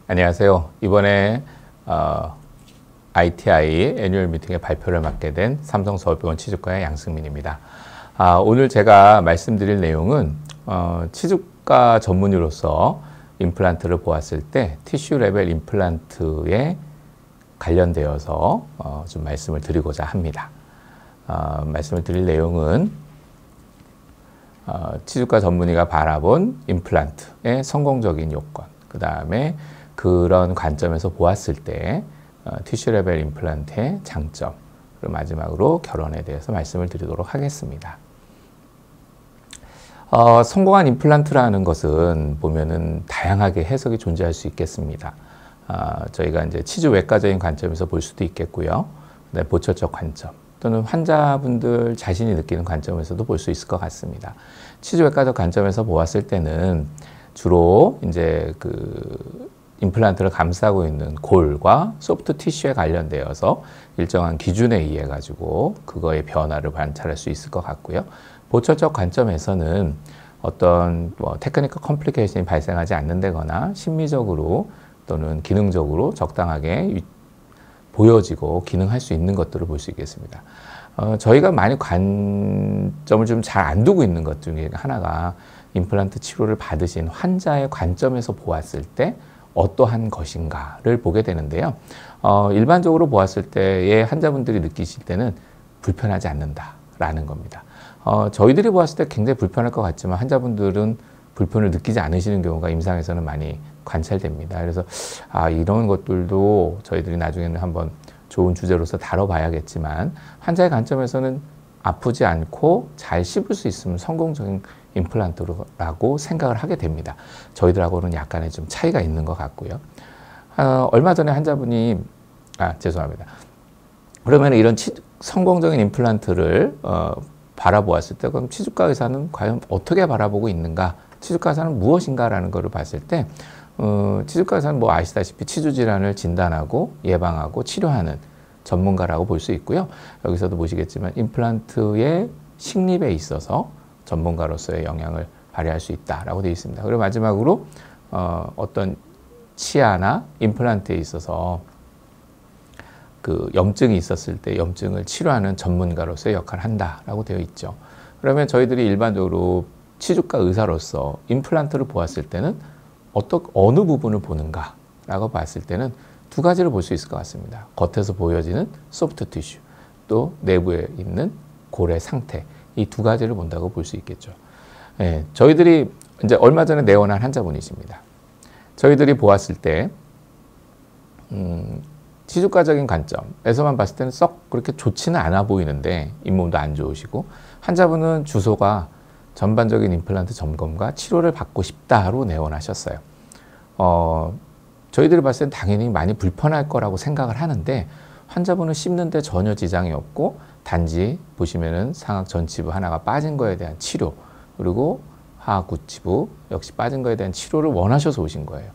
안녕하세요. 이번에 ITI 애뉴얼 미팅의 발표를 맡게 된 삼성서울병원 치주과의 양승민입니다. 오늘 제가 말씀드릴 내용은 치주과 전문의로서 임플란트를 보았을 때 티슈 레벨 임플란트에 관련되어서 좀 말씀을 드리고자 합니다. 말씀을 드릴 내용은 치주과 전문의가 바라본 임플란트의 성공적인 요건, 그 다음에 그런 관점에서 보았을 때 티슈 레벨 임플란트의 장점, 그리고 마지막으로 결론에 대해서 말씀을 드리도록 하겠습니다. 성공한 임플란트라는 것은 보면은 다양하게 해석이 존재할 수 있겠습니다. 저희가 이제 치주외과적인 관점에서 볼 수도 있겠고요. 그다음에 보철적 관점 또는 환자분들 자신이 느끼는 관점에서도 볼 수 있을 것 같습니다. 치주외과적 관점에서 보았을 때는 주로 이제 임플란트를 감싸고 있는 골과 소프트 티슈에 관련되어서 일정한 기준에 의해 가지고 그거의 변화를 관찰할 수 있을 것 같고요. 보철적 관점에서는 어떤 테크니컬 컴플리케이션이 발생하지 않는다거나 심미적으로 또는 기능적으로 적당하게 보여지고 기능할 수 있는 것들을 볼 수 있겠습니다. 저희가 많이 관점을 좀 잘 안 두고 있는 것 중에 하나가 임플란트 치료를 받으신 환자의 관점에서 보았을 때 어떠한 것인가를 보게 되는데요. 일반적으로 보았을 때의 환자분들이 느끼실 때는 불편하지 않는다라는 겁니다. 저희들이 보았을 때 굉장히 불편할 것 같지만 환자분들은 불편을 느끼지 않으시는 경우가 임상에서는 많이 관찰됩니다. 그래서 이런 것들도 저희들이 나중에는 한번 좋은 주제로서 다뤄봐야겠지만 환자의 관점에서는 아프지 않고 잘 씹을 수 있으면 성공적인 임플란트라고 생각을 하게 됩니다. 저희들하고는 약간의 좀 차이가 있는 것 같고요. 얼마 전에 환자분이 죄송합니다. 그러면 이런 성공적인 임플란트를 바라보았을 때 그럼 치주과 의사는 과연 어떻게 바라보고 있는가? 치주과 의사는 무엇인가라는 것을 봤을 때 치주과 의사는 아시다시피 치주 질환을 진단하고 예방하고 치료하는 전문가라고 볼 수 있고요. 여기서도 보시겠지만 임플란트의 식립에 있어서 전문가로서의 영향을 발휘할 수 있다라고 되어 있습니다. 그리고 마지막으로 어떤 치아나 임플란트에 있어서 염증이 있었을 때 염증을 치료하는 전문가로서의 역할을 한다라고 되어 있죠. 그러면 저희들이 일반적으로 치주과 의사로서 임플란트를 보았을 때는 어느 부분을 보는가라고 봤을 때는 두 가지를 볼 수 있을 것 같습니다. 겉에서 보여지는 소프트 티슈, 또 내부에 있는 골의 상태, 이 두 가지를 본다고 볼 수 있겠죠. 저희들이 이제 얼마 전에 내원한 환자분이십니다. 저희들이 보았을 때 치주과적인 관점에서만 봤을 때는 썩 그렇게 좋지는 않아 보이는데 잇몸도 안 좋으시고 환자분은 주소가 전반적인 임플란트 점검과 치료를 받고 싶다로 내원하셨어요. 저희들이 봤을 땐 당연히 많이 불편할 거라고 생각을 하는데 환자분은 씹는데 전혀 지장이 없고 단지 보시면은 상악 전치부 하나가 빠진 거에 대한 치료, 그리고 하악 구치부 역시 빠진 거에 대한 치료를 원하셔서 오신 거예요.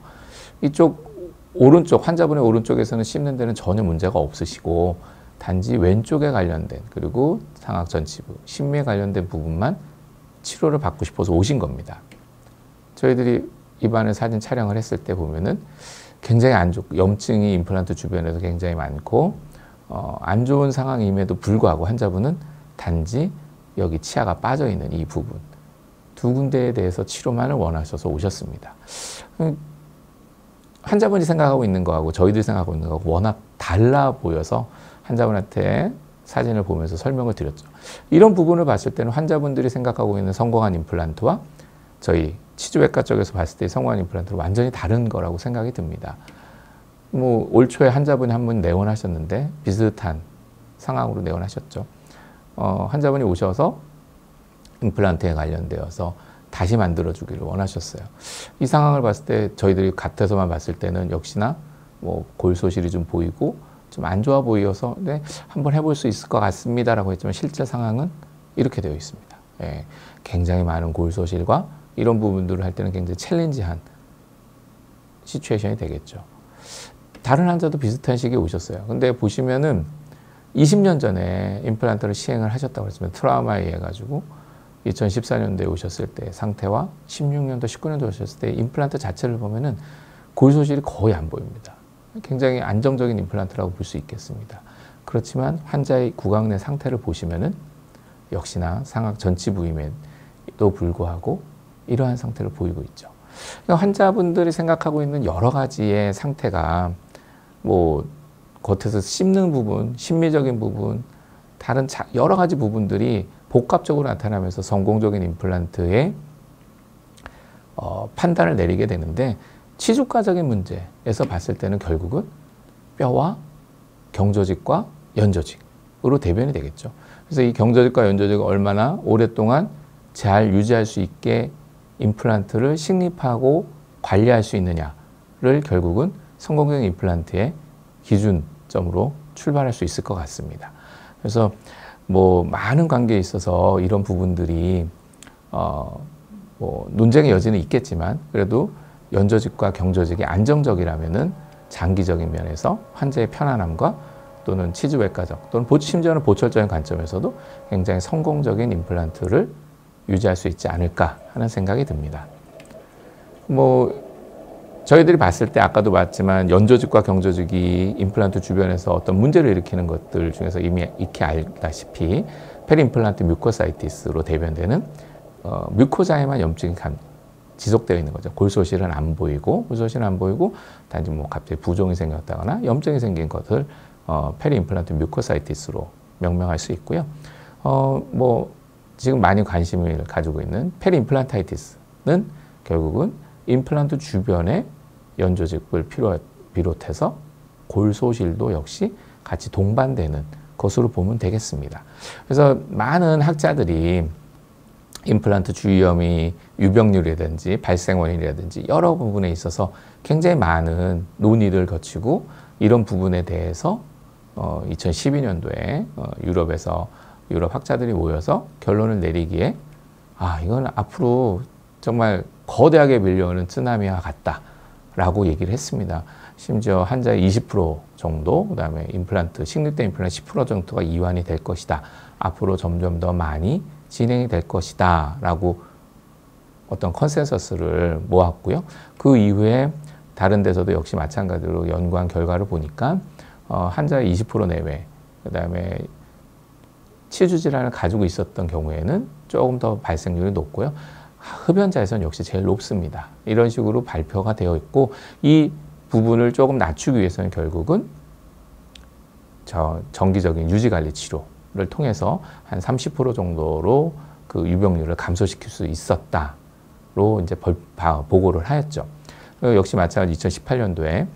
이쪽 오른쪽, 환자분의 오른쪽에서는 씹는 데는 전혀 문제가 없으시고 단지 왼쪽에 관련된, 그리고 상악 전치부, 심미에 관련된 부분만 치료를 받고 싶어서 오신 겁니다. 저희들이 입안을 사진 촬영을 했을 때 보면은 굉장히 안 좋고 염증이 임플란트 주변에도 굉장히 많고 안 좋은 상황임에도 불구하고 환자분은 단지 여기 치아가 빠져 있는 이 부분 두 군데에 대해서 치료만을 원하셔서 오셨습니다. 환자분이 생각하고 있는 거하고 저희들이 생각하고 있는 거하고 워낙 달라 보여서 환자분한테 사진을 보면서 설명을 드렸죠. 이런 부분을 봤을 때는 환자분들이 생각하고 있는 성공한 임플란트와 저희 치주외과 쪽에서 봤을 때 성공한 임플란트는 완전히 다른 거라고 생각이 듭니다. 올 초에 환자분이 한 분 내원하셨는데 비슷한 상황으로 내원하셨죠. 환자분이 오셔서 임플란트에 관련되어서 다시 만들어주기를 원하셨어요. 이 상황을 봤을 때 저희들이 겉에서만 봤을 때는 역시나 골 소실이 좀 보이고 좀 안 좋아 보여서 네, 한번 해볼 수 있을 것 같습니다라고 했지만 실제 상황은 이렇게 되어 있습니다. 굉장히 많은 골 소실과 이런 부분들을 할 때는 굉장히 챌린지한 시츄에이션이 되겠죠. 다른 환자도 비슷한 시기에 오셨어요. 근데 보시면은 20년 전에 임플란트를 시행을 하셨다고 했으면 트라우마에 의해 가지고 2014년도에 오셨을 때 상태와 16년도, 19년도 오셨을 때 임플란트 자체를 보면은 골소실이 거의 안 보입니다. 굉장히 안정적인 임플란트라고 볼 수 있겠습니다. 그렇지만 환자의 구강 내 상태를 보시면은 역시나 상악 전치 부위에도 불구하고 이러한 상태를 보이고 있죠. 그러니까 환자분들이 생각하고 있는 여러 가지의 상태가 뭐 겉에서 씹는 부분, 심미적인 부분, 다른 여러 가지 부분들이 복합적으로 나타나면서 성공적인 임플란트의 판단을 내리게 되는데, 치주과적인 문제에서 봤을 때는 결국은 뼈와 경조직과 연조직으로 대변이 되겠죠. 그래서 이 경조직과 연조직을 얼마나 오랫동안 잘 유지할 수 있게 임플란트를 식립하고 관리할 수 있느냐를 결국은 성공적인 임플란트의 기준점으로 출발할 수 있을 것 같습니다. 그래서 뭐 많은 관계에 있어서 이런 부분들이 뭐 논쟁의 여지는 있겠지만, 그래도 연조직과 경조직이 안정적이라면은 장기적인 면에서 환자의 편안함과 또는 치주외과적 또는 심지어는 보철적인 관점에서도 굉장히 성공적인 임플란트를 유지할 수 있지 않을까 하는 생각이 듭니다. 뭐 저희들이 봤을 때 아까도 봤지만 연조직과 경조직이 임플란트 주변에서 어떤 문제를 일으키는 것들 중에서 이미 익히 알다시피 페리임플란트 뮤코사이티스로 대변되는 뮤코자에만 염증이 지속되어 있는 거죠. 골소실은 안 보이고, 단지 뭐 갑자기 부종이 생겼다거나 염증이 생긴 것을 페리임플란트 뮤코사이티스로 명명할 수 있고요. 뭐 지금 많이 관심을 가지고 있는 페리임플란타이티스는 결국은 임플란트 주변의 연조직을 비롯해서 골소실도 역시 같이 동반되는 것으로 보면 되겠습니다. 그래서 많은 학자들이 임플란트 주위염이 유병률이라든지 발생 원인이라든지 여러 부분에 있어서 굉장히 많은 논의를 거치고, 이런 부분에 대해서 2012년도에 유럽에서 유럽 학자들이 모여서 결론을 내리기에 이건 앞으로 정말 거대하게 밀려오는 쓰나미와 같다라고 얘기를 했습니다. 심지어 환자의 20% 정도, 그다음에 임플란트, 식립된 임플란트 10% 정도가 이완이 될 것이다. 앞으로 점점 더 많이 진행이 될 것이다 라고 어떤 컨센서스를 모았고요. 그 이후에 다른 데서도 역시 마찬가지로 연구한 결과를 보니까 환자의 20% 내외, 그다음에 치주 질환을 가지고 있었던 경우에는 조금 더 발생률이 높고요. 흡연자에서는 역시 제일 높습니다. 이런 식으로 발표가 되어 있고, 이 부분을 조금 낮추기 위해서는 결국은 정기적인 유지관리 치료를 통해서 한 30% 정도로 그 유병률을 감소시킬 수 있었다로 이제 보고를 하였죠. 역시 마찬가지 2018년도에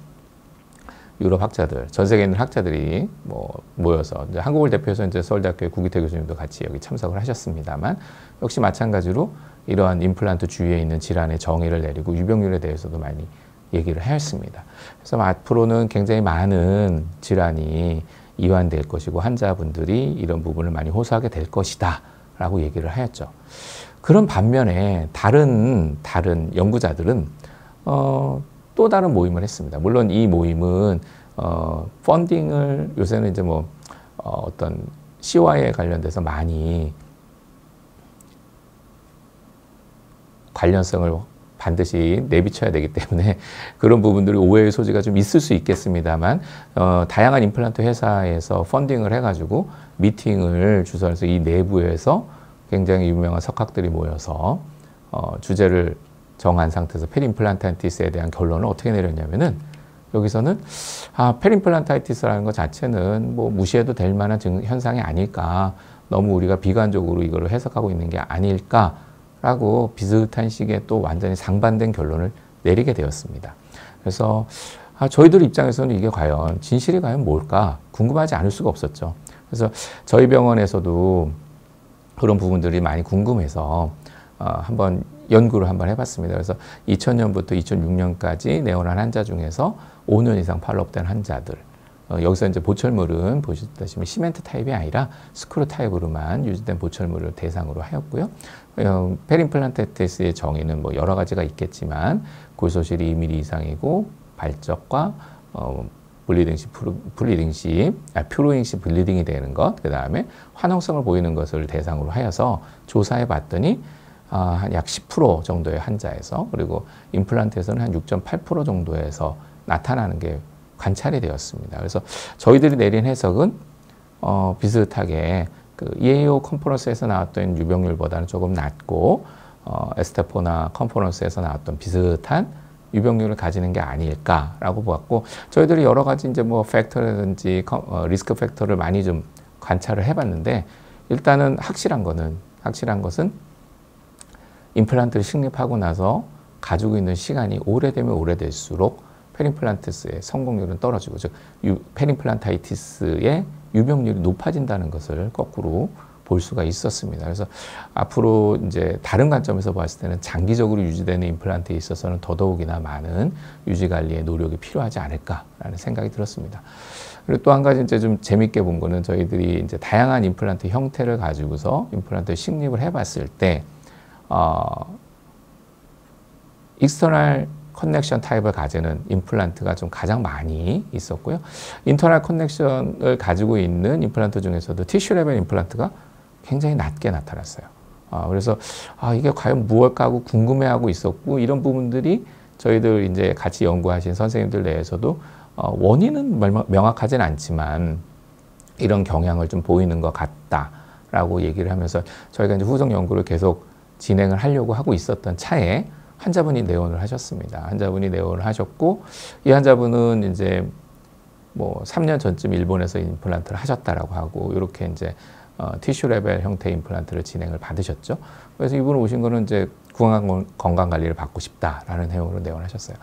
유럽 학자들, 전 세계에 있는 학자들이 모여서 이제 한국을 대표해서 이제 서울대학교의 구기태 교수님도 같이 여기 참석을 하셨습니다만, 역시 마찬가지로 이러한 임플란트 주위에 있는 질환의 정의를 내리고 유병률에 대해서도 많이 얘기를 하였습니다. 그래서 앞으로는 굉장히 많은 질환이 이완될 것이고 환자분들이 이런 부분을 많이 호소하게 될 것이다 라고 얘기를 하였죠. 그런 반면에 다른 연구자들은 또 다른 모임을 했습니다. 물론 이 모임은 펀딩을 요새는 이제 어떤 CY에 관련돼서 많이 관련성을 반드시 내비쳐야 되기 때문에 그런 부분들이 오해의 소지가 좀 있을 수 있겠습니다만, 다양한 임플란트 회사에서 펀딩을 해가지고 미팅을 주선해서 이 내부에서 굉장히 유명한 석학들이 모여서 주제를 정한 상태에서 페리임플란타이티스에 대한 결론을 어떻게 내렸냐면은, 여기서는 페리임플란타이티스라는 것 자체는 무시해도 될 만한 현상이 아닐까, 너무 우리가 비관적으로 이걸 해석하고 있는 게 아닐까라고 비슷한 시기에 또 완전히 상반된 결론을 내리게 되었습니다. 그래서 저희들 입장에서는 이게 과연 진실이 과연 뭘까 궁금하지 않을 수가 없었죠. 그래서 저희 병원에서도 그런 부분들이 많이 궁금해서 한번 연구를 한번 해봤습니다. 그래서 2000년부터 2006년까지 내원한 환자 중에서 5년 이상 팔로업된 환자들, 여기서 이제 보철물은 보시다시피 시멘트 타입이 아니라 스크루 타입으로만 유지된 보철물을 대상으로 하였고요. 페리임플란타이티스의 정의는 여러 가지가 있겠지만 골소실이 2mm 이상이고 발적과 블리딩 시 퓨로잉 시 블리딩이 되는 것, 그 다음에 화농성을 보이는 것을 대상으로 하여서 조사해 봤더니 한 약 10% 정도의 환자에서, 그리고 임플란트에서는 한 6.8% 정도에서 나타나는 게 관찰이 되었습니다. 그래서 저희들이 내린 해석은 비슷하게 그 EAO 컨퍼런스에서 나왔던 유병률보다는 조금 낮고 에스테포나 컨퍼런스에서 나왔던 비슷한 유병률을 가지는 게 아닐까라고 보았고, 저희들이 여러 가지 이제 뭐 팩터라든지 리스크 팩터를 많이 좀 관찰을 해봤는데, 일단은 확실한 것은 임플란트를 식립하고 나서 가지고 있는 시간이 오래되면 오래될수록 페림플란티스의 성공률은 떨어지고, 즉 페림플란타이티스의 유병률이 높아진다는 것을 거꾸로 볼 수가 있었습니다. 그래서 앞으로 이제 다른 관점에서 봤을 때는 장기적으로 유지되는 임플란트에 있어서는 더더욱이나 많은 유지 관리의 노력이 필요하지 않을까라는 생각이 들었습니다. 그리고 또 한 가지 이제 좀 재밌게 본 거는, 저희들이 이제 다양한 임플란트 형태를 가지고서 임플란트 식립을 해봤을 때 익스터널 커넥션 타입을 가지는 임플란트가 좀 가장 많이 있었고요. 인터널 커넥션을 가지고 있는 임플란트 중에서도 티슈 레벨 임플란트가 굉장히 낮게 나타났어요. 그래서 이게 과연 무엇일까 하고 궁금해하고 있었고, 이런 부분들이 저희들 이제 같이 연구하신 선생님들 내에서도 원인은 명확하진 않지만 이런 경향을 좀 보이는 것 같다라고 얘기를 하면서, 저희가 이제 후속 연구를 계속 진행을 하려고 하고 있었던 차에 환자분이 내원을 하셨습니다. 환자분이 내원을 하셨고, 이 환자분은 이제 뭐 3년 전쯤 일본에서 임플란트를 하셨다라고 하고, 이렇게 이제 티슈 레벨 형태의 임플란트를 진행을 받으셨죠. 그래서 이분 오신 거는 이제 건강 관리를 받고 싶다라는 내용으로 내원하셨어요.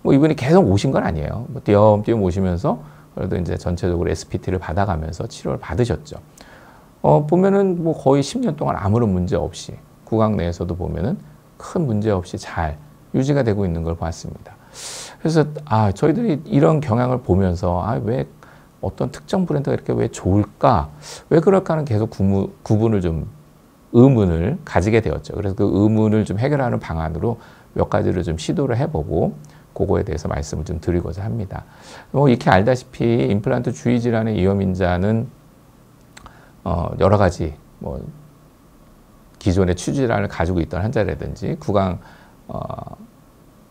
뭐 이분이 계속 오신 건 아니에요. 뭐 띄엄띄엄 오시면서 그래도 이제 전체적으로 SPT를 받아가면서 치료를 받으셨죠. 보면은 뭐 거의 10년 동안 아무런 문제 없이, 구강 내에서도 보면은 큰 문제 없이 잘 유지가 되고 있는 걸 봤습니다. 그래서 저희들이 이런 경향을 보면서 왜 어떤 특정 브랜드가 이렇게 왜 좋을까, 왜 그럴까 하는 계속 구분을 좀 의문을 가지게 되었죠. 그래서 그 의문을 좀 해결하는 방안으로 몇 가지를 좀 시도를 해보고, 그거에 대해서 말씀을 좀 드리고자 합니다. 뭐 이렇게 알다시피 임플란트 주위 질환의 위험 인자는 여러 가지 뭐 기존의 치주 질환을 가지고 있던 환자라든지 구강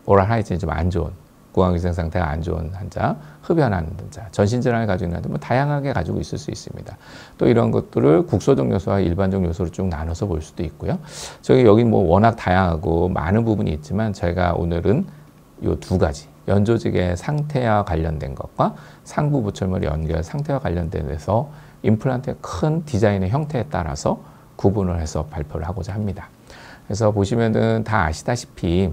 오랄 하이진이 좀 안 좋은, 구강 위생 상태가 안 좋은 환자, 흡연하는 환자, 전신 질환을 가지고 있는 환자, 뭐 다양하게 가지고 있을 수 있습니다. 또 이런 것들을 국소적 요소와 일반적 요소로 쭉 나눠서 볼 수도 있고요. 여기 뭐 워낙 다양하고 많은 부분이 있지만, 제가 오늘은 이 두 가지, 연조직의 상태와 관련된 것과 상부 부철물 연결 상태와 관련된 데서 임플란트의 큰 디자인의 형태에 따라서 구분을 해서 발표를 하고자 합니다. 그래서 보시면은 다 아시다시피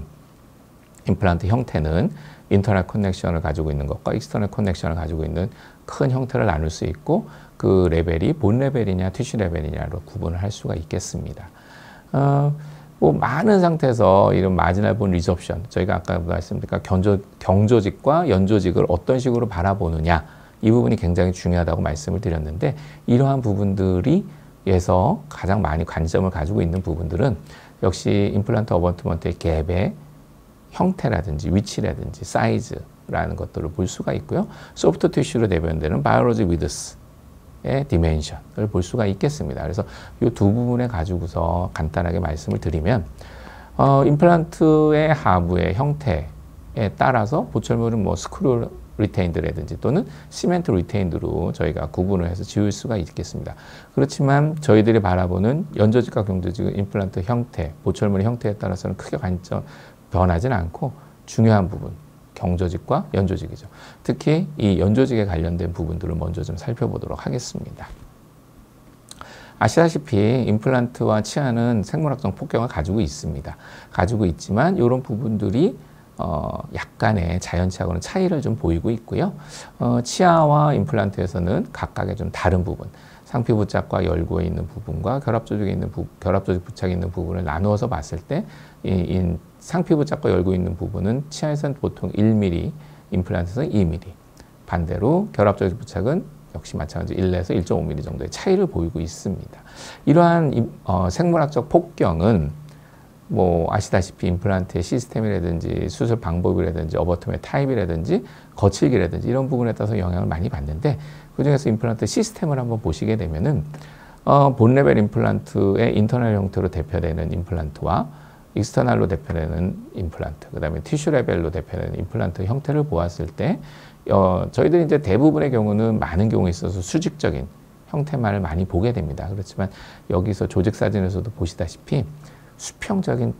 임플란트 형태는 인터널 커넥션을 가지고 있는 것과 익스터널 커넥션을 가지고 있는 큰 형태를 나눌 수 있고, 그 레벨이 본 레벨이냐 티슈 레벨이냐로 구분을 할 수가 있겠습니다. 뭐 많은 상태에서 이런 마지널 본 리접션, 저희가 아까 말씀드린 경조직과 연조직을 어떤 식으로 바라보느냐, 이 부분이 굉장히 중요하다고 말씀을 드렸는데, 이러한 부분들이 에서 가장 많이 관점을 가지고 있는 부분들은 역시 임플란트 어버트먼트의 갭의 형태라든지 위치라든지 사이즈라는 것들을 볼 수가 있고요. 소프트 티슈로 대변되는 바이올로지 위드스의 디멘션을 볼 수가 있겠습니다. 그래서 이 두 부분에 가지고서 간단하게 말씀을 드리면, 임플란트의 하부의 형태에 따라서 보철물은 뭐 스크류 리테인드라든지 또는 시멘트 리테인드로 저희가 구분을 해서 지울 수가 있겠습니다. 그렇지만 저희들이 바라보는 연조직과 경조직 임플란트 형태, 보철물의 형태에 따라서는 크게 변하지는 않고, 중요한 부분, 경조직과 연조직이죠. 특히 이 연조직에 관련된 부분들을 먼저 좀 살펴보도록 하겠습니다. 아시다시피 임플란트와 치아는 생물학적 폭격을 가지고 있습니다. 가지고 있지만 이런 부분들이 약간의 자연치하고는 차이를 좀 보이고 있고요. 치아와 임플란트에서는 각각의 좀 다른 부분, 상피 부착과 열구에 있는 부분과 결합조직에 있는 결합조직 부착에 있는 부분을 나누어서 봤을 때, 이 상피 부착과 열구에 있는 부분은 치아에서는 보통 1mm, 임플란트에서는 2mm. 반대로 결합조직 부착은 역시 마찬가지로 1에서 1.5mm 정도의 차이를 보이고 있습니다. 이러한 생물학적 폭경은 뭐 아시다시피 임플란트의 시스템이라든지 수술 방법이라든지 어버트먼트 타입이라든지 거칠기라든지 이런 부분에 따라서 영향을 많이 받는데, 그중에서 임플란트 시스템을 한번 보시게 되면은 본 레벨 임플란트의 인터널 형태로 대표되는 임플란트와 익스터널로 대표되는 임플란트, 그 다음에 티슈 레벨로 대표되는 임플란트 형태를 보았을 때 저희들이 이제 대부분의 경우는 많은 경우에 있어서 수직적인 형태만을 많이 보게 됩니다. 그렇지만 여기서 조직 사진에서도 보시다시피 수평적인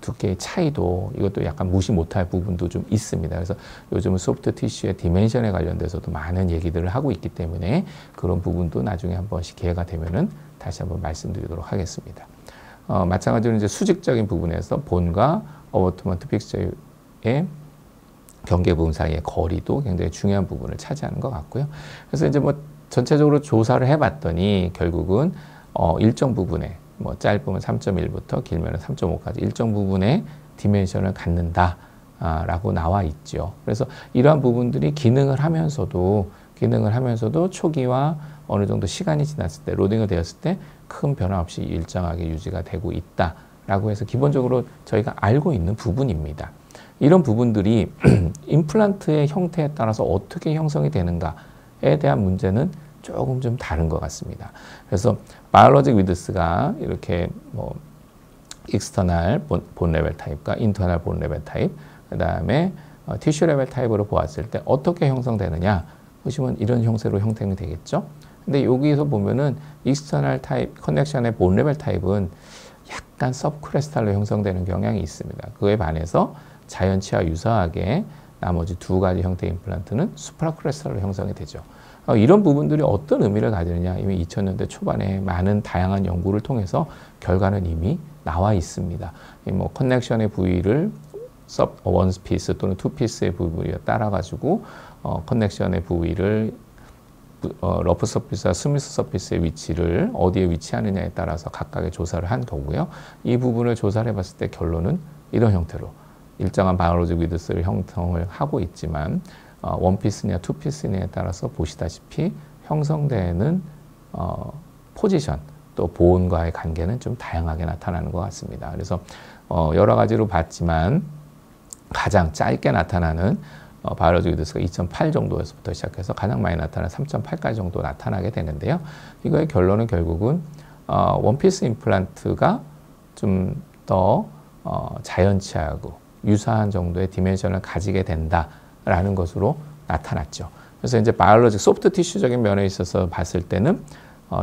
두께의 차이도, 이것도 약간 무시 못할 부분도 좀 있습니다. 그래서 요즘은 소프트 티슈의 디멘션에 관련돼서도 많은 얘기들을 하고 있기 때문에 그런 부분도 나중에 한 번씩 기회가 되면은 다시 한번 말씀드리도록 하겠습니다. 마찬가지로 이제 수직적인 부분에서 본과 어버트먼트 픽처의 경계 부분 사이의 거리도 굉장히 중요한 부분을 차지하는 것 같고요. 그래서 이제 뭐 전체적으로 조사를 해봤더니 결국은 일정 부분에 뭐 짧으면 3.1부터 길면 3.5까지 일정 부분의 디멘션을 갖는다 라고 나와 있죠. 그래서 이러한 부분들이 기능을 하면서도 초기와 어느 정도 시간이 지났을 때, 로딩이 되었을 때 큰 변화 없이 일정하게 유지가 되고 있다라고 해서 기본적으로 저희가 알고 있는 부분입니다. 이런 부분들이 임플란트의 형태에 따라서 어떻게 형성이 되는가에 대한 문제는 조금 좀 다른 것 같습니다. 그래서 바이올로직 위드스가 이렇게 뭐 익스터널 본 레벨 타입과 인터널 본 레벨 타입, 그 다음에 티슈 레벨 타입으로 보았을 때 어떻게 형성되느냐 보시면 이런 형태로 형성이 되겠죠. 근데 여기서 보면은 익스터널 타입 커넥션의 본 레벨 타입은 약간 서브크레스탈로 형성되는 경향이 있습니다. 그에 반해서 자연치와 유사하게 나머지 두 가지 형태의 임플란트는 수프라크레스탈로 형성이 되죠. 이런 부분들이 어떤 의미를 가지느냐, 이미 2000년대 초반에 많은 다양한 연구를 통해서 결과는 이미 나와 있습니다. 뭐 커넥션의 부위를 원 피스 또는 투 피스의 부위에 따라 가지고 커넥션의 부위를 러프 서피스와 스미스 서피스의 위치를 어디에 위치하느냐에 따라서 각각의 조사를 한 거고요. 이 부분을 조사를 해봤을 때 결론은 이런 형태로 일정한 바이올로직 위드스를 형성을 하고 있지만 원피스냐 투피스냐에 따라서 보시다시피 형성되는 포지션 또 보온과의 관계는 좀 다양하게 나타나는 것 같습니다. 그래서 여러 가지로 봤지만 가장 짧게 나타나는 바이올로직 위드스가 2.8 정도에서부터 시작해서 가장 많이 나타나는 3.8까지 정도 나타나게 되는데요. 이거의 결론은 결국은 원피스 임플란트가 좀 더 자연치하고 유사한 정도의 디멘션을 가지게 된다라는 것으로 나타났죠. 그래서 이제 바이올로직 소프트 티슈적인 면에 있어서 봤을 때는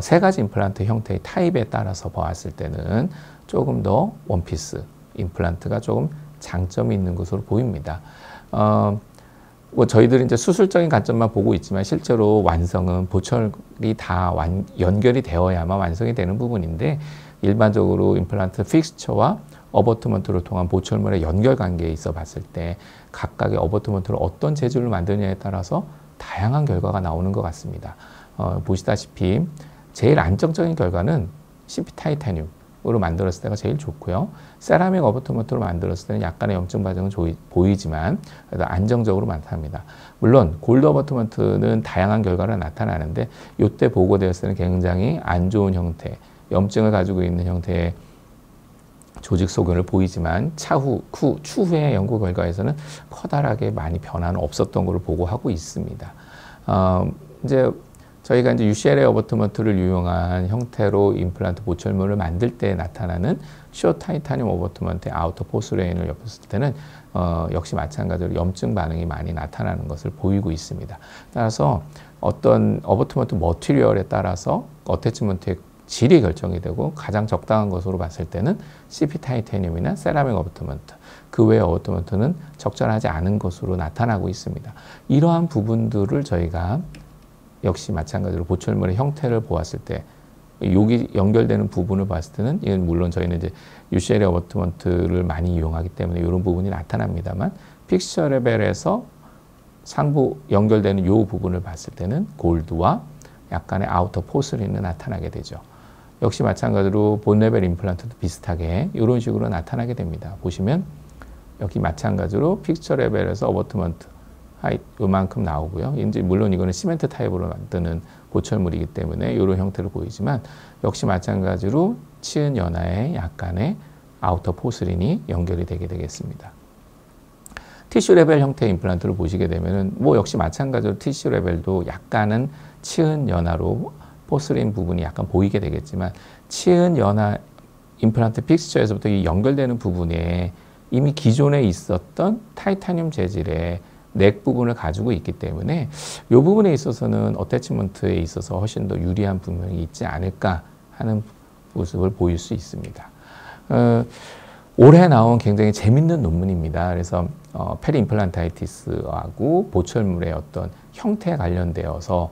세 가지 임플란트 형태의 타입에 따라서 보았을 때는 조금 더 원피스 임플란트가 조금 장점이 있는 것으로 보입니다. 뭐 저희들이 이제 수술적인 관점만 보고 있지만 실제로 완성은 보철이 다 연결이 되어야만 완성이 되는 부분인데, 일반적으로 임플란트 픽스처와 어버트먼트를 통한 보철물의 연결 관계에 있어 봤을 때 각각의 어버트먼트를 어떤 재질로 만드느냐에 따라서 다양한 결과가 나오는 것 같습니다. 보시다시피 제일 안정적인 결과는 CP 타이타늄으로 만들었을 때가 제일 좋고요. 세라믹 어버트먼트로 만들었을 때는 약간의 염증 반응은 보이지만 그래도 안정적으로 나타납니다. 물론 골드 어버트먼트는 다양한 결과가 나타나는데 이때 보고되었을 때는 굉장히 안 좋은 형태, 염증을 가지고 있는 형태의 조직 소견을 보이지만 추후의 연구 결과에서는 커다랗게 많이 변화는 없었던 것을 보고하고 있습니다. 이제 저희가 이제 UCLA 어버트먼트를 이용한 형태로 임플란트 보철물을 만들 때 나타나는 쇼 타이타늄 어버트먼트의 아우터 포스레인을 엮었을 때는 역시 마찬가지로 염증 반응이 많이 나타나는 것을 보이고 있습니다. 따라서 어떤 어버트먼트 머티리얼에 따라서 어태치먼트의 질이 결정이 되고 가장 적당한 것으로 봤을 때는 CP 타이타늄이나 세라믹 어버트먼트, 그 외의 어버트먼트는 적절하지 않은 것으로 나타나고 있습니다. 이러한 부분들을 저희가 역시 마찬가지로 보철물의 형태를 보았을 때, 여기 연결되는 부분을 봤을 때는, 이건 물론 저희는 이제 UCLA 어버트먼트를 많이 이용하기 때문에 이런 부분이 나타납니다만, 픽처 레벨에서 상부 연결되는 이 부분을 봤을 때는 골드와 약간의 아우터 포스린이 나타나게 되죠. 역시 마찬가지로 본 레벨 임플란트도 비슷하게 이런 식으로 나타나게 됩니다. 보시면 여기 마찬가지로 픽처 레벨에서 어버트먼트 하이트 요만큼 나오고요. 이제 물론 이거는 시멘트 타입으로 만드는 보철물이기 때문에 이런 형태로 보이지만 역시 마찬가지로 치은 연화에 약간의 아우터 포스린이 연결이 되게 되겠습니다. 티슈 레벨 형태의 임플란트를 보시게 되면은 뭐 역시 마찬가지로 티슈 레벨도 약간은 치은 연화로 포스린 부분이 약간 보이게 되겠지만 치은 연화 임플란트 픽스처에서부터 이 연결되는 부분에 이미 기존에 있었던 타이타늄 재질의 넥 부분을 가지고 있기 때문에 이 부분에 있어서는 어태치먼트에 있어서 훨씬 더 유리한 부분이 있지 않을까 하는 모습을 보일 수 있습니다. 올해 나온 굉장히 재밌는 논문입니다. 그래서 페리 임플란타이티스하고 보철물의 어떤 형태에 관련되어서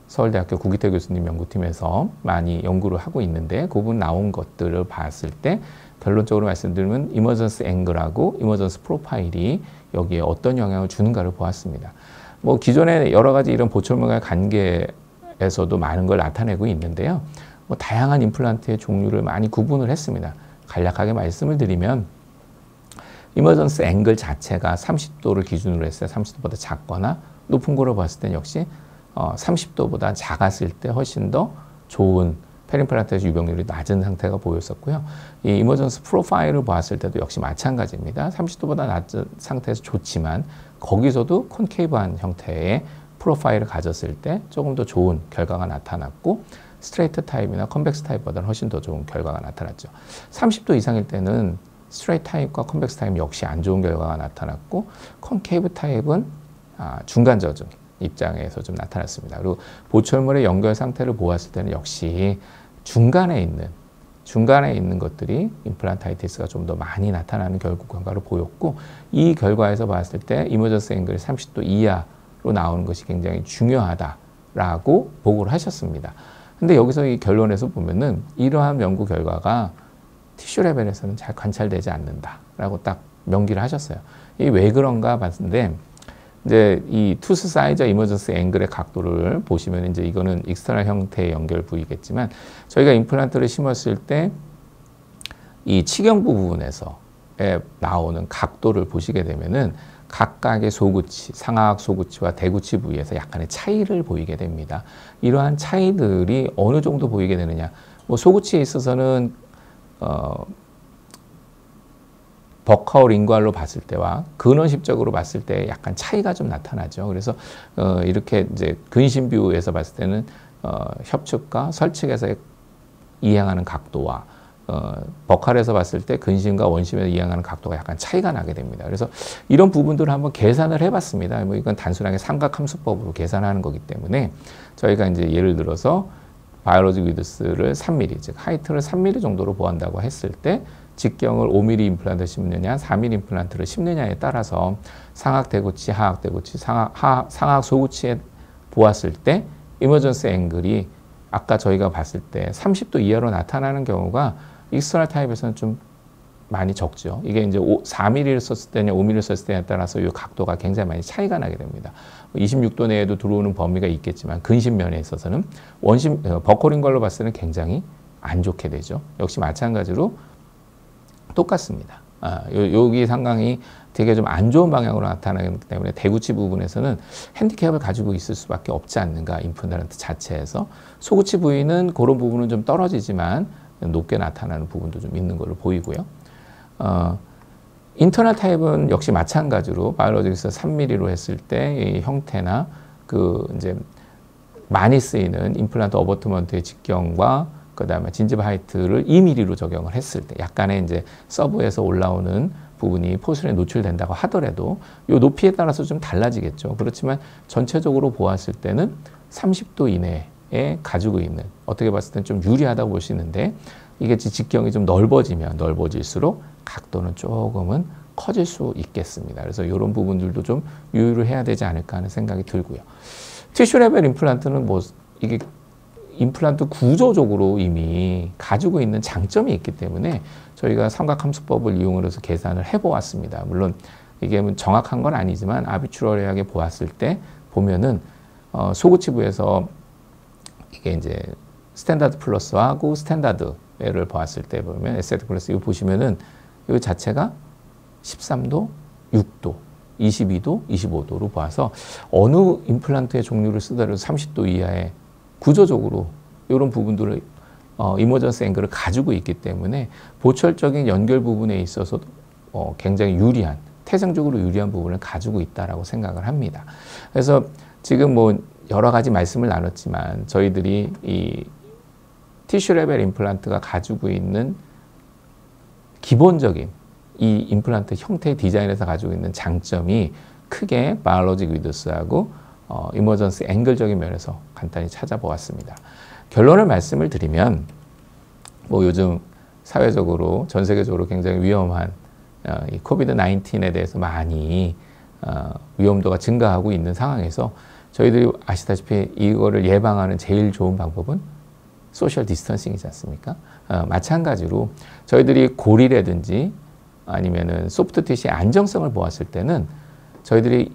서울대학교 구기태 교수님 연구팀에서 많이 연구를 하고 있는데 그 부분 나온 것들을 봤을 때 결론적으로 말씀드리면 이머전스 앵글하고 이머전스 프로파일이 여기에 어떤 영향을 주는가를 보았습니다. 뭐 기존에 여러 가지 이런 보철물과의 관계에서도 많은 걸 나타내고 있는데요. 뭐 다양한 임플란트의 종류를 많이 구분을 했습니다. 간략하게 말씀을 드리면 이머전스 앵글 자체가 30도를 기준으로 했어요. 30도보다 작거나 높은 거로 봤을 때는 역시 30도보다 작았을 때 훨씬 더 좋은 페림플란트에서 유병률이 낮은 상태가 보였었고요. 이 이머전스 프로파일을 보았을 때도 역시 마찬가지입니다. 30도보다 낮은 상태에서 좋지만 거기서도 콘케이브한 형태의 프로파일을 가졌을 때 조금 더 좋은 결과가 나타났고 스트레이트 타입이나 컨벡스 타입보다는 훨씬 더 좋은 결과가 나타났죠. 30도 이상일 때는 스트레이트 타입과 컨벡스 타입 역시 안 좋은 결과가 나타났고 콘케이브 타입은 중간저중 입장에서 좀 나타났습니다. 그리고 보철물의 연결 상태를 보았을 때는 역시 중간에 있는 것들이 임플란타이티스가 좀 더 많이 나타나는 결과를 보였고 이 결과에서 봤을 때 이머전스 앵글이 30도 이하로 나오는 것이 굉장히 중요하다라고 보고를 하셨습니다. 근데 여기서 이 결론에서 보면은 이러한 연구 결과가 티슈 레벨에서는 잘 관찰되지 않는다라고 딱 명기를 하셨어요. 이게 왜 그런가 봤는데 이제 이 투스 사이즈와 이머전스 앵글의 각도를 보시면 이제 이거는 익스터널 형태의 연결 부위겠지만 저희가 임플란트를 심었을 때 이 치경부 부분에서 나오는 각도를 보시게 되면은 각각의 소구치, 상하악 소구치와 대구치 부위에서 약간의 차이를 보이게 됩니다. 이러한 차이들이 어느 정도 보이게 되느냐? 뭐 소구치에 있어서는 버카우 링괄로 봤을 때와 근원십적으로 봤을 때 약간 차이가 좀 나타나죠. 그래서 이렇게 이제 근심뷰에서 봤을 때는 협측과 설측에서 이행하는 각도와 버칼에서 봤을 때 근심과 원심에서 이행하는 각도가 약간 차이가 나게 됩니다. 그래서 이런 부분들을 한번 계산을 해봤습니다. 뭐 이건 단순하게 삼각함수법으로 계산하는 거기 때문에 저희가 이제 예를 들어서 바이올로직 위드스를 3mm, 즉 하이트를 3mm 정도로 보한다고 했을 때 직경을 5mm 임플란트를 심느냐, 4mm 임플란트를 심느냐에 따라서 상악 대구치, 하악 대구치, 상악 소구치에 보았을 때 이머전스 앵글이 아까 저희가 봤을 때 30도 이하로 나타나는 경우가 익스터널 타입에서는 좀 많이 적죠. 이게 이제 4mm를 썼을 때냐 5mm를 썼을 때냐에 따라서 이 각도가 굉장히 많이 차이가 나게 됩니다. 26도 내에도 들어오는 범위가 있겠지만 근심면에 있어서는 버커링 걸로 봤을 때는 굉장히 안 좋게 되죠. 역시 마찬가지로 똑같습니다. 여기 상당히 되게 좀 안 좋은 방향으로 나타나기 때문에 대구치 부분에서는 핸디캡을 가지고 있을 수밖에 없지 않는가, 임플란트 자체에서. 소구치 부위는 그런 부분은 좀 떨어지지만 높게 나타나는 부분도 좀 있는 걸로 보이고요. 인터널 타입은 역시 마찬가지로 바이올로직에서 3mm로 했을 때 이 형태나 그 이제 많이 쓰이는 임플란트 어버트먼트의 직경과 그다음에 진집 하이트를 2mm로 적용을 했을 때 약간의 이제 서브에서 올라오는 부분이 포스린에 노출된다고 하더라도 이 높이에 따라서 좀 달라지겠죠. 그렇지만 전체적으로 보았을 때는 30도 이내에 가지고 있는, 어떻게 봤을 때는 좀 유리하다고 볼 수 있는데 이게 직경이 좀 넓어지면 넓어질수록 각도는 조금은 커질 수 있겠습니다. 그래서 이런 부분들도 좀 유의를 해야 되지 않을까 하는 생각이 들고요. 티슈 레벨 임플란트는 뭐 이게 임플란트 구조적으로 이미 가지고 있는 장점이 있기 때문에 저희가 삼각함수법을 이용해서 계산을 해보았습니다. 물론 이게 정확한 건 아니지만 아비추러리하게 보았을 때 보면은 소구치부에서 이게 이제 스탠다드 플러스하고 스탠다드를 보았을 때 보면 에스테틱 플러스 이거 보시면은 이 자체가 13도, 6도, 22도, 25도로 봐서 어느 임플란트의 종류를 쓰더라도 30도 이하의 구조적으로 이런 부분들을 이머전스 앵글을 가지고 있기 때문에 보철적인 연결 부분에 있어서 굉장히 유리한, 태생적으로 유리한 부분을 가지고 있다라고 생각을 합니다. 그래서 지금 뭐 여러 가지 말씀을 나눴지만 저희들이 이 티슈 레벨 임플란트가 가지고 있는 기본적인 이 임플란트 형태의 디자인에서 가지고 있는 장점이 크게 바이올로직 위드스하고 이머전스 앵글적인 면에서 간단히 찾아보았습니다. 결론을 말씀을 드리면 뭐 요즘 사회적으로 전 세계적으로 굉장히 위험한 이 코비드 19에 대해서 많이 위험도가 증가하고 있는 상황에서 저희들이 아시다시피 이거를 예방하는 제일 좋은 방법은 소셜 디스턴싱이지 않습니까? 마찬가지로 저희들이 고리라든지 아니면은 소프트 티슈의 안정성을 보았을 때는 저희들이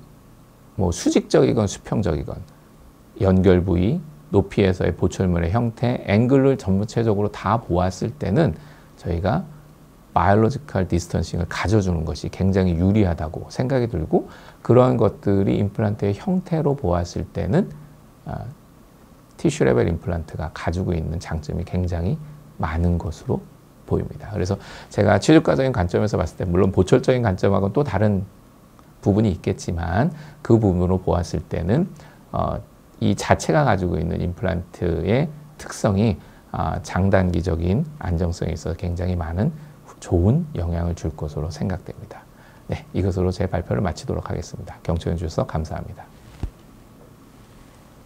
뭐 수직적이건 수평적이건 연결 부위, 높이에서의 보철물의 형태, 앵글을 전체적으로 다 보았을 때는 저희가 바이올로지컬 디스턴싱을 가져주는 것이 굉장히 유리하다고 생각이 들고, 그러한 것들이 임플란트의 형태로 보았을 때는 티슈 레벨 임플란트가 가지고 있는 장점이 굉장히 많은 것으로 보입니다. 그래서 제가 치주과적인 관점에서 봤을 때 물론 보철적인 관점하고는 또 다른 부분이 있겠지만 그 부분으로 보았을 때는 이 자체가 가지고 있는 임플란트의 특성이 장단기적인 안정성에 있어서 굉장히 많은 좋은 영향을 줄 것으로 생각됩니다. 네, 이것으로 제 발표를 마치도록 하겠습니다. 경청해 주셔서 감사합니다.